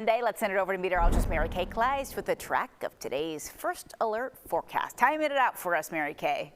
Today, let's send it over to meteorologist Mary Kay Kleist with a track of today's first alert forecast. Timing it out for us, Mary Kay.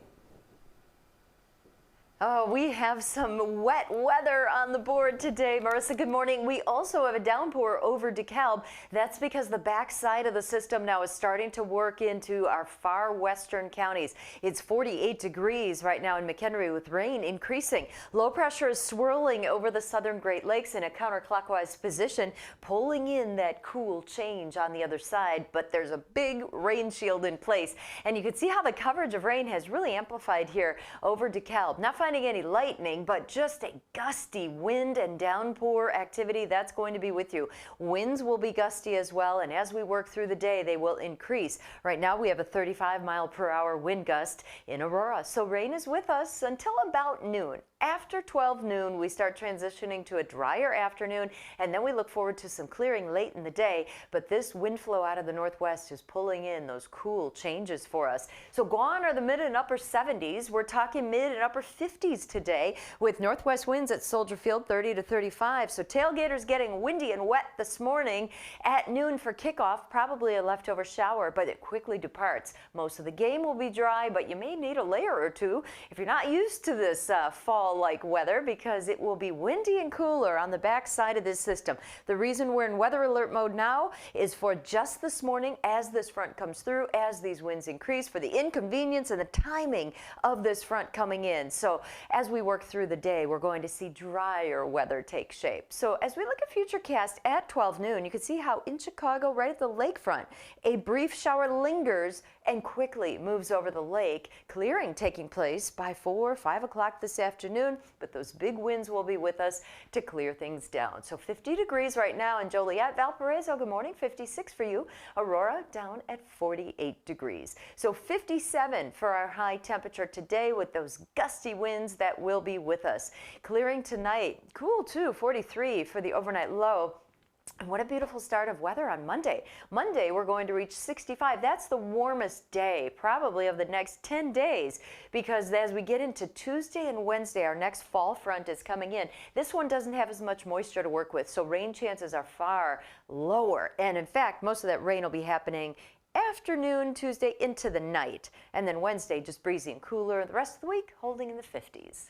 Oh, we have some wet weather on the board today. Marissa, good morning. We also have a downpour over DeKalb. That's because the backside of the system now is starting to work into our far western counties. It's 48 degrees right now in McHenry with rain increasing. Low pressure is swirling over the southern Great Lakes in a counterclockwise position, pulling in that cool change on the other side, but there's a big rain shield in place. And you can see how the coverage of rain has really amplified here over DeKalb. Not finding any lightning, but just a gusty wind and downpour activity that's going to be with you. Winds will be gusty as well, and as we work through the day, they will increase. Right now, we have a 35-mile-per-hour wind gust in Aurora, so rain is with us until about noon. After 12 noon, we start transitioning to a drier afternoon, and then we look forward to some clearing late in the day, but this wind flow out of the northwest is pulling in those cool changes for us. So gone are the mid and upper 70s. We're talking mid and upper 50s today with northwest winds at Soldier Field 30 to 35. So tailgaters getting windy and wet this morning. At noon for kickoff, probably a leftover shower, but it quickly departs. Most of the game will be dry, but you may need a layer or two if you're not used to this fall-like weather, because it will be windy and cooler on the back side of this system. The reason we're in weather alert mode now is for just this morning as this front comes through, as these winds increase, for the inconvenience and the timing of this front coming in. So as we work through the day, we're going to see drier weather take shape. So as we look at Futurecast at 12 noon, you can see how in Chicago, right at the lakefront, a brief shower lingers and quickly moves over the lake, clearing taking place by 4 or 5 o'clock this afternoon, but those big winds will be with us to clear things down. So 50 degrees right now in Joliet. Valparaiso, good morning, 56 for you. Aurora down at 48 degrees. So 57 for our high temperature today with those gusty winds that will be with us. Clearing tonight, cool too, 43 for the overnight low. And what a beautiful start of weather on Monday. Monday, we're going to reach 65. That's the warmest day, probably of the next 10 days, because as we get into Tuesday and Wednesday, our next fall front is coming in. This one doesn't have as much moisture to work with, so rain chances are far lower. And in fact, most of that rain will be happening afternoon Tuesday into the night. And then Wednesday, just breezy and cooler. The rest of the week, holding in the 50s.